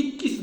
21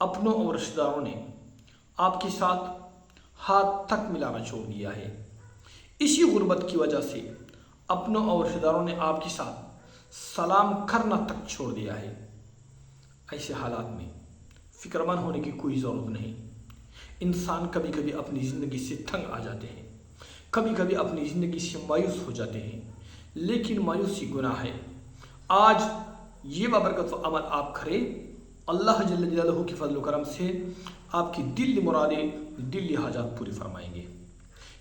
اپنوں اور رشتہ داروں نے آپ کے ساتھ ہاتھ تک ملانا چھوڑ دیا ہے۔ اسی غربت کی وجہ سے اپنوں اور رشتہ داروں نے آپ کے ساتھ سلام کرنا تک چھوڑ دیا ہے۔ ایسے حالات میں فکر مند ہونے کی کوئی ضرورت نہیں۔ انسان کبھی کبھی اپنی زندگی سے تنگ آ جاتے ہیں، کبھی کبھی اپنی زندگی سے مایوس ہو جاتے ہیں، لیکن مایوسی گناہ ہے۔ آج یہ بابرکت و عمل آپ کریں، اللہ جل جلالہ کی فضل و کرم سے آپ کی دلی مرادیں، دلی حاجات پوری فرمائیں گے،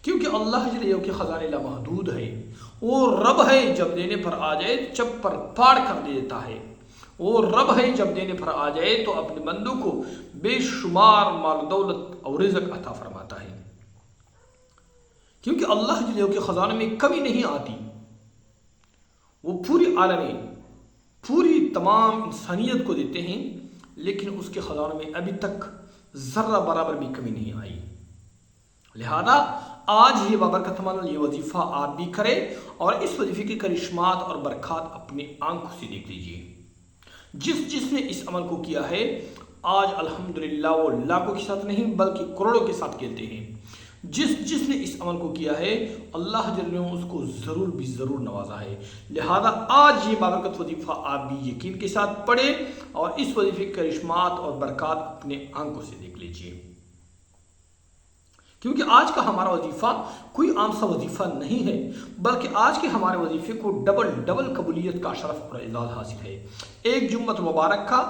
کیونکہ اللہ جل جلالہ کے خزانے لامحدود ہے۔ وہ رب ہے، جب دینے پر آ جائے چپ پر پاڑ کر دیتا ہے۔ وہ رب ہے، جب دینے پر آ جائے تو اپنے بندوں کو بے شمار مال و دولت اور رزق عطا فرماتا ہے، کیونکہ اللہ جل جلالہ کے خزانے میں کمی نہیں آتی۔ وہ پوری عالم، پوری تمام انسانیت کو دیتے ہیں، لیکن اس کے خزانوں میں ابھی تک ذرہ برابر بھی کمی نہیں آئی۔ لہذا آج یہ بابرکت عمل، یہ وظیفہ آپ بھی کریں اور اس وظیفے کے کرشمات اور برکات اپنی آنکھوں سے دیکھ لیجیے۔ جس نے اس عمل کو کیا ہے، آج الحمدللہ وہ لاکھوں کے ساتھ نہیں بلکہ کروڑوں کے ساتھ کھیلتے ہیں۔ جس نے اس عمل کو کیا ہے، اللہ جل جلالہ اس کو ضرور بھی ضرور نوازا ہے۔ لہذا آج یہ بابرکت وظیفہ آپ بھی یقین کے ساتھ پڑھیں اور اس وظیفے کے کرشمات اور برکات اپنے آنکھوں سے دیکھ لیجیے، کیونکہ آج کا ہمارا وظیفہ کوئی عام سا وظیفہ نہیں ہے، بلکہ آج کے ہمارے وظیفے کو ڈبل قبولیت کا شرف اور اعزاز حاصل ہے۔ ایک جمعۃ مبارک کا،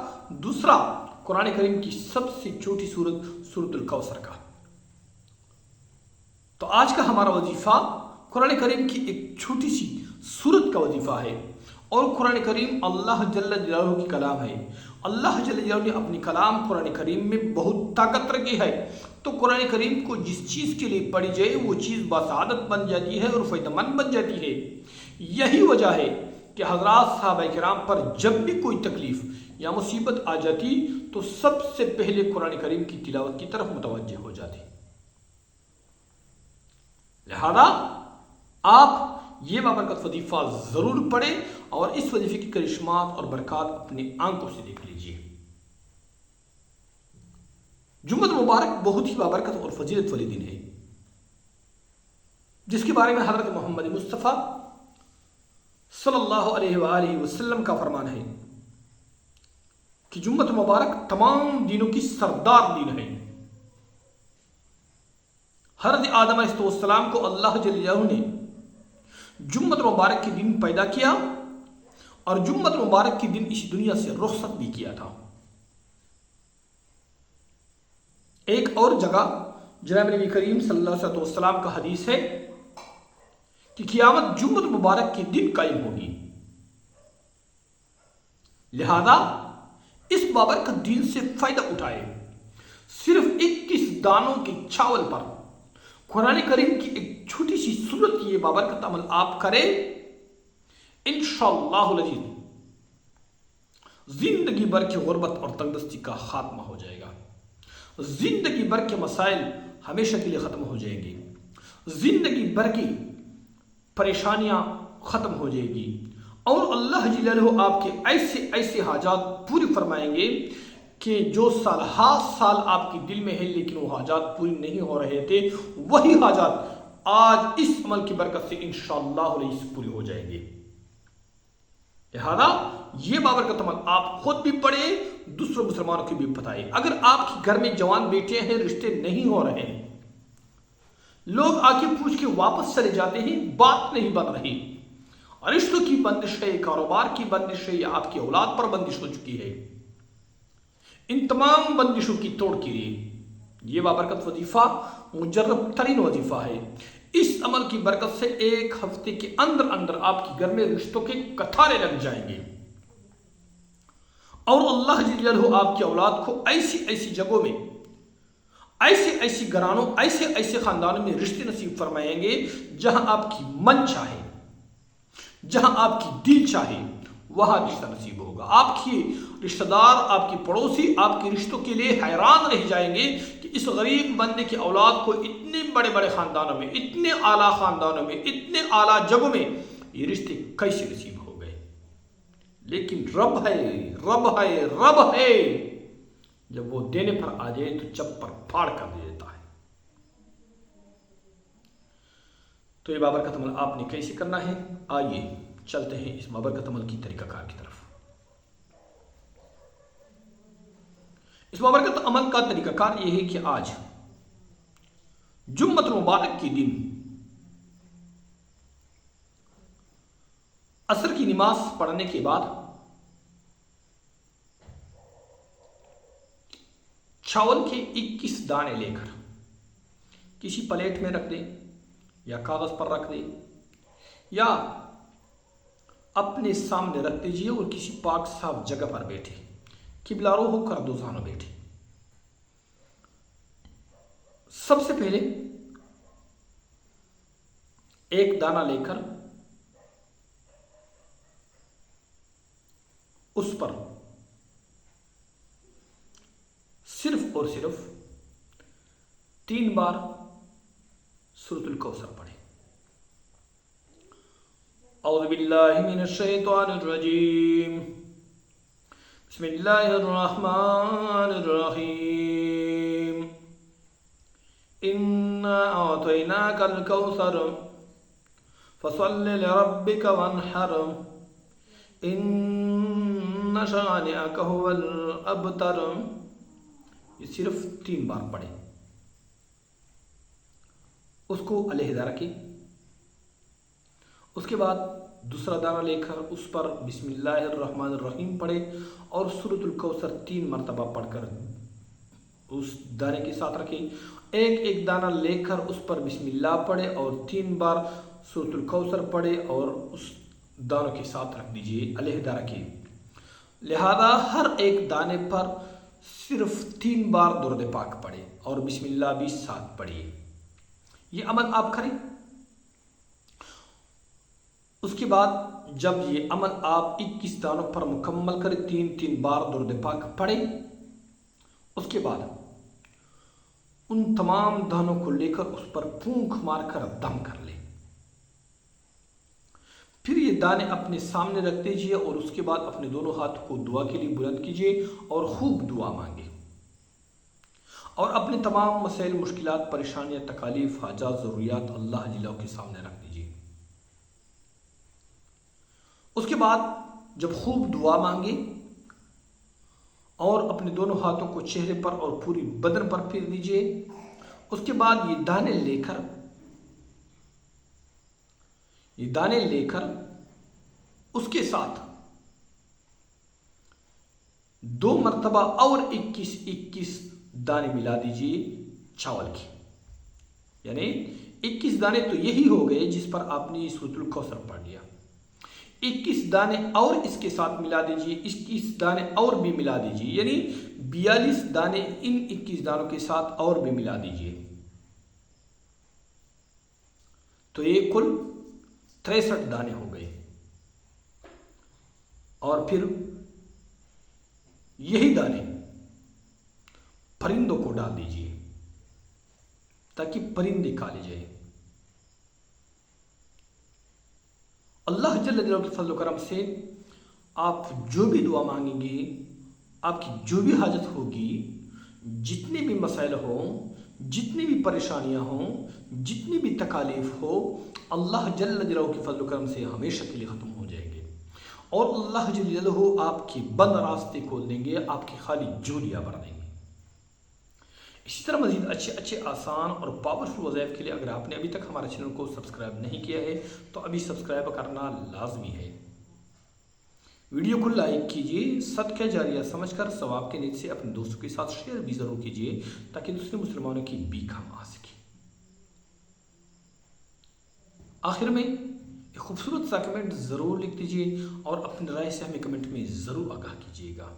دوسرا قرآن کریم کی سب سے چھوٹی سورت سورۃ الکوثر کا۔ تو آج کا ہمارا وظیفہ قرآن کریم کی ایک چھوٹی سی سورت کا وظیفہ ہے، اور قرآن کریم اللہ جل جلالہ کی کلام ہے۔ اللہ جل جلالہ نے اپنی کلام قرآن کریم میں بہت طاقت رکھی ہے، تو قرآن کریم کو جس چیز کے لیے پڑھی جائے وہ چیز بسعادت بن جاتی ہے اور فائدہ مند بن جاتی ہے۔ یہی وجہ ہے کہ حضرات صحابہ کرام پر جب بھی کوئی تکلیف یا مصیبت آ جاتی تو سب سے پہلے قرآن کریم کی تلاوت کی طرف متوجہ ہو جاتے۔ لہذا آپ یہ بابرکت وظیفہ ضرور پڑھیں اور اس وظیفے کی کرشمات اور برکات اپنی آنکھوں سے دیکھ لیجیے۔ جمعہ مبارک بہت ہی بابرکت اور فضیلت والی دن ہے، جس کے بارے میں حضرت محمد مصطفیٰ صلی اللہ علیہ وآلہ وسلم کا فرمان ہے کہ جمعہ مبارک تمام دینوں کی سردار دین ہے۔ حضرت آدم علیہ السلام کو اللہ جل جلالہ نے جمعہ مبارک کے دن پیدا کیا اور جمعہ مبارک کے دن اس دنیا سے رخصت بھی کیا تھا۔ ایک اور جگہ جناب نبی کریم صلی اللہ علیہ وسلم کا حدیث ہے کہ قیامت جمعہ مبارک کے دن قائم ہوگی۔ لہذا اس بابرکت دن سے فائدہ اٹھائے۔ صرف 21 دانوں کے چاول پر قرآن کریم کی ایک چھوٹی سی سورت کی یہ بابرکت عمل آپ کریں، انشاءاللہ العزیز زندگی بھر کی غربت اور تنگدستی کا خاتمہ ہو جائے گا۔ زندگی بھر کے مسائل ہمیشہ کے لیے ختم ہو جائیں گے۔ زندگی بھر کی پریشانیاں ختم ہو جائے گی، اور اللہ جل جلالہ آپ کے ایسے حاجات پوری فرمائیں گے کہ جو سال آپ کے دل میں ہے لیکن وہ حاجات پوری نہیں ہو رہے تھے، وہی حاجات آج اس عمل کی برکت سے انشاءاللہ علیہ پوری ہو جائیں گے۔ لہذا یہ بابرکت عمل آپ خود بھی پڑھیں، دوسرے مسلمانوں کو بھی بتائیں۔ اگر آپ کے گھر میں جوان بیٹے ہیں، رشتے نہیں ہو رہے ہیں، لوگ آ کے پوچھ کے واپس چلے جاتے ہیں، بات نہیں بن رہی، رشتوں کی بندش ہے، کاروبار کی بندش ہے، یا آپ کی اولاد پر بندش ہو چکی ہے، ان تمام بندشوں کی توڑ کے لیے یہ بابرکت وظیفہ مجرب ترین وظیفہ ہے۔ اس عمل کی برکت سے ایک ہفتے کے اندر آپ کے گھر میں رشتوں کے کتارے لگ جائیں گے، اور اللہ جل جلالہ آپ کی اولاد کو ایسی جگہوں میں، ایسی گھرانوں، ایسے خاندانوں میں رشتے نصیب فرمائیں گے جہاں آپ کی من چاہے، جہاں آپ کی دل چاہے وہاں رشتہ نصیب ہوگا۔ آپ کی رشتہ دار، آپ کی پڑوسی آپ کے رشتوں کے لیے حیران رہ جائیں گے کہ اس غریب بندے کی اولاد کو اتنے بڑے خاندانوں میں، اتنے اعلیٰ خاندانوں میں، اتنے اعلیٰ جگہوں میں یہ رشتے کیسے نصیب ہو گئے۔ لیکن رب ہے جب وہ دینے پر آ جائے تو چپ پر پھاڑ کر دے دیتا ہے۔ تو یہ بابرکت عمل آپ نے کیسے کرنا ہے؟ آئیے چلتے ہیں اس بابرکت عمل کی طریقہ کار کی طرف۔ اس بابرکت عمل کا طریقہ کار یہ ہے کہ آج جمعۃ المبارک کے دن عصر کی نماز پڑھنے کے بعد چاول کے 21 دانے لے کر کسی پلیٹ میں رکھ دیں یا کاغذ پر رکھ دیں یا اپنے سامنے رکھ دیجیے اور کسی پاک صاف جگہ پر بیٹھے، قبلہ رو ہو کر دوزانوں بیٹھے۔ سب سے پہلے ایک دانہ لے کر اس پر صرف اور صرف 3 بار سورۃ الکوثر پڑھیں۔ اعوذ باللہ من الشیطان الرجیم، بسم اللہ الرحمن الرحیم، انا اعطیناک الکوثر فصل لربک وانحر ان شانئک هو الابتر۔ یہ صرف 3 بار پڑھیں، اس کو علیحدہ رکھیں۔ اس کے بعد دوسرا دانہ لے کر اس پر بسم اللہ الرحمن الرحیم پڑھے اور سورۃ الکوثر 3 مرتبہ پڑھ کر اس دانے کے ساتھ رکھیں۔ ایک دانہ لے کر اس پر بسم اللہ پڑھے اور 3 بار سورۃ الکوثر پڑھے اور اس دانوں کے ساتھ رکھ دیجیے، علیحدہ رکھیں۔ لہذا ہر ایک دانے پر صرف 3 بار درود پاک پڑھے اور بسم اللہ بھی ساتھ پڑھیے۔ یہ عمل آپ کریں۔ اس کے بعد جب یہ عمل آپ 21 دانوں پر مکمل کریں، 3 بار درود پاک پڑھیں، اس کے بعد ان تمام دانوں کو لے کر اس پر پھونک مار کر دم کر لیں۔ پھر یہ دانے اپنے سامنے رکھ دیجیے اور اس کے بعد اپنے دونوں ہاتھوں کو دعا کے لیے بلند کیجیے اور خوب دعا مانگیں اور اپنے تمام مسائل، مشکلات، پریشانیاں، تکالیف، حاجات، ضروریات اللہ جل کے سامنے رکھ دیجیے۔ اس کے بعد جب خوب دعا مانگے اور اپنے دونوں ہاتھوں کو چہرے پر اور پوری بدن پر پھیر دیجیے، اس کے بعد یہ دانے لے کر اس کے ساتھ 2 مرتبہ اور 21 دانے ملا دیجیے چاول کے، یعنی 21 دانے تو یہی ہو گئے جس پر آپ نے سورۃ الکوثر پڑھ لیا۔ 21 دانے اور اس کے ساتھ ملا دیجیے، 21 دانے اور بھی ملا دیجیے، یعنی 42 دانے ان 21 دانوں کے ساتھ اور بھی ملا دیجیے، تو یہ کل 63 دانے ہو گئے۔ اور پھر یہی دانے پرندوں کو ڈال دیجیے تاکہ پرندے کھا لے جائے۔ اللہ جل جلالہ کے فضل و کرم سے آپ جو بھی دعا مانگیں گے، آپ کی جو بھی حاجت ہوگی، جتنے بھی مسائل ہوں، جتنی بھی پریشانیاں ہوں، جتنی بھی تکالیف ہو، اللہ جل جلالہ کے فضل و کرم سے ہمیشہ کے لیے ختم ہو جائیں گے اور اللہ جل جلالہ آپ کی بند راستے کھول دیں گے، آپ کی خالی جھولیاں بھر دیں گے۔ اسی طرح مزید اچھے آسان اور پاورفل وظائف کے لیے اگر آپ نے ابھی تک ہمارے چینل کو سبسکرائب نہیں کیا ہے تو ابھی سبسکرائب کرنا لازمی ہے۔ ویڈیو کو لائک کیجیے، صدقہ جاریہ سمجھ کر ثواب کے نیت سے اپنے دوستوں کے ساتھ شیئر بھی ضرور کیجیے تاکہ دوسرے مسلمانوں کی بھی کام آ سکے۔ آخر میں ایک خوبصورت سا کمنٹ ضرور لکھ دیجیے اور اپنی رائے سے ہمیں کمنٹ میں ضرور آگاہ کیجیے گا۔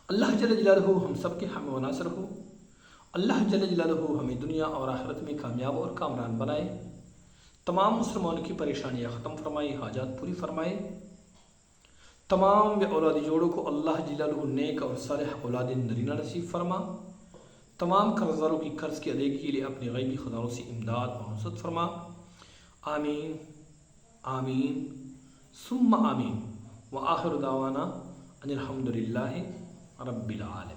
اللہ جل جلالہ ہم سب کے حامی و ناصر ہو۔ اللہ جل جلالہ ہمیں دنیا اور آخرت میں کامیاب اور کامران بنائے، تمام مسلمانوں کی پریشانیاں ختم فرمائے، حاجات پوری فرمائے، تمام بے اولادی جوڑوں کو اللہ جل جلالہ نیک اور صالح اولاد نرینہ نصیب فرما، تمام قرض داروں کی قرض کی ادائیگی کے لیے اپنے غیبی خزانوں سے امداد اور نصرت فرما۔ آمین آمین ثم آمین وآخر دعوانا ان الحمد للہ رب العالمین.